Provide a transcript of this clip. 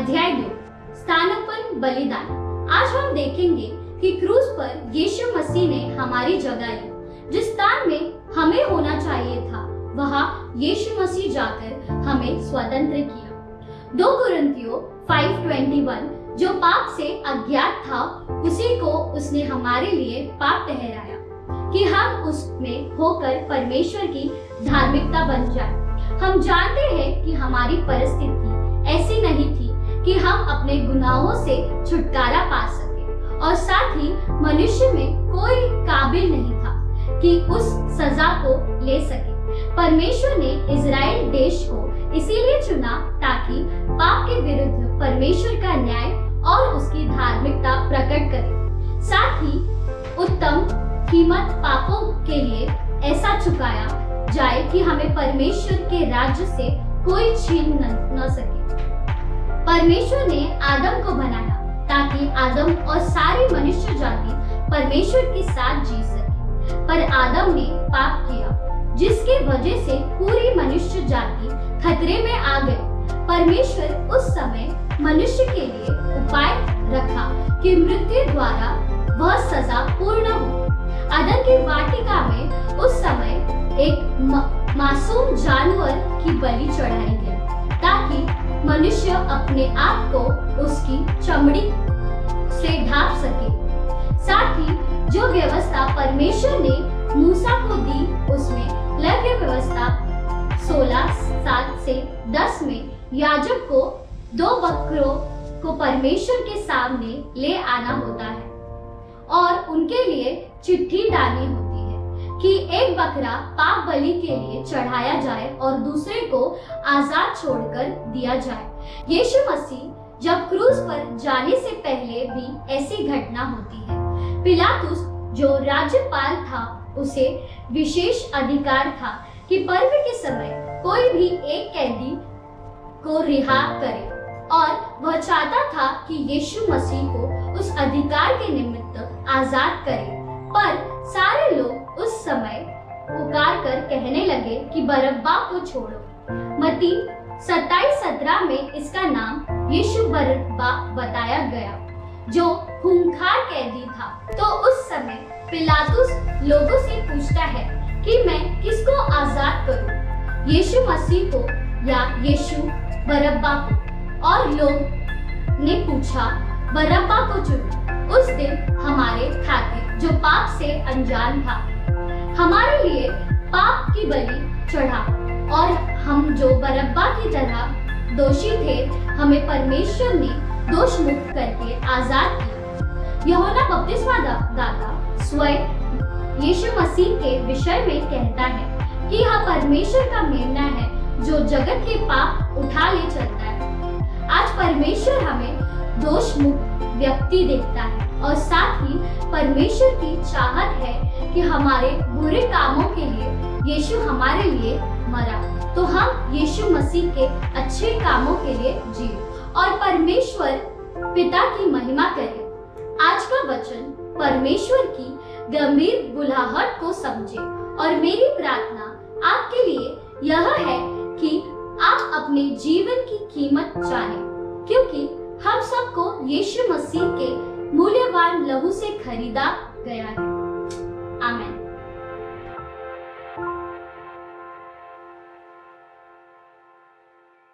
अध्याय 2 स्थानापन्न बलिदान। आज हम देखेंगे कि क्रूस पर यीशु मसीह ने हमारी जगह ली। जिस स्थान में हमें होना चाहिए था वहां यीशु मसीह जाकर हमें स्वतंत्र किया। 2 कुरिन्थियों 5:21 जो पाप से अज्ञात था उसी को उसने हमारे लिए पाप ठहराया कि हम उसमें होकर परमेश्वर की धार्मिकता बन जाए। हम जानते हैं कि हमारी परिस्थिति ऐसी नहीं थी कि हम अपने गुनाहों से छुटकारा पा सके और साथ ही मनुष्य में कोई काबिल नहीं था कि उस सजा को ले सके। परमेश्वर ने इज़राइल देश को इसीलिए चुना ताकि पाप के विरुद्ध परमेश्वर का न्याय और उसकी धार्मिकता प्रकट करे। साथ ही उत्तम कीमत पापों के लिए ऐसा चुकाया जाए कि हमें परमेश्वर के राज्य से कोई छीन न सके। परमेश्वर ने आदम को बनाया ताकि आदम और सारी मनुष्य जाति परमेश्वर के साथ जी सके, पर आदम ने पाप किया जिसके वजह से पूरी मनुष्य जाति खतरे में आ गई। परमेश्वर उस समय मनुष्य के लिए उपाय रखा कि मृत्यु द्वारा वह सजा पूर्ण हो। अदन की वाटिका में उस समय एक मासूम जानवर की बलि चढ़ाई गई ताकि मनुष्य अपने आप को उसकी चमड़ी से ढांप सके। साथ ही जो व्यवस्था परमेश्वर ने मूसा को दी उसमें लेवी व्यवस्था 16:7 से 10 में याजक को 2 बकरों को परमेश्वर के सामने ले आना होता है और उनके लिए चिट्ठी डालनी होती है कि एक बकरा पाप बलि के लिए चढ़ाया जाए और दूसरे को आजाद छोड़कर दिया जाए। यीशु मसीह जब क्रूस पर जाने से पहले भी ऐसी घटना होती है। पिलातुस जो राज्यपाल था उसे विशेष अधिकार था कि पर्व के समय कोई भी एक कैदी को रिहा करे और वह चाहता था कि यीशु मसीह को उस अधिकार के निमित्त आजाद करे। पर सारे लोग उस समय पुकार कर कहने लगे कि बरअब्बा को छोड़ो। मत्ती 27:17 में इसका नाम यीशु बरअब्बा बताया गया जो खूंखार कैदी था। तो उस समय पिलातुस लोगों से पूछता है कि मैं किसको आजाद करूं, यीशु मसीह को या यीशु बरअब्बा को? और लोग ने पूछा बरअब्बा को चुनो। उस दिन हमारे खातिर जो पाप से अनजान था हमारे लिए पाप की बलि चढ़ा और हम जो बरअब्बा की तरह दोषी थे हमें परमेश्वर ने दोष मुक्त करके आजाद किया। यूहन्ना बपतिस्मा दाता स्वयं यीशु मसीह के विषय में कहता है कि यह परमेश्वर का मेमना है जो जगत के पाप उठा ले चलता है। आज परमेश्वर हमें दोष मुक्त व्यक्ति देखता है और साथ ही परमेश्वर की चाहत है कि हमारे बुरे कामों के लिए यीशु हमारे लिए मरा तो हम यीशु मसीह के अच्छे कामों के लिए जिए और परमेश्वर पिता की महिमा करें। आज का वचन परमेश्वर की गंभीर बुलाहट को समझे और मेरी प्रार्थना आपके लिए यह है कि आप अपने जीवन की कीमत जानें क्योंकि हम सबको यीशु मसीह के मूल्यवान लहू से खरीदा गया है। आमीन।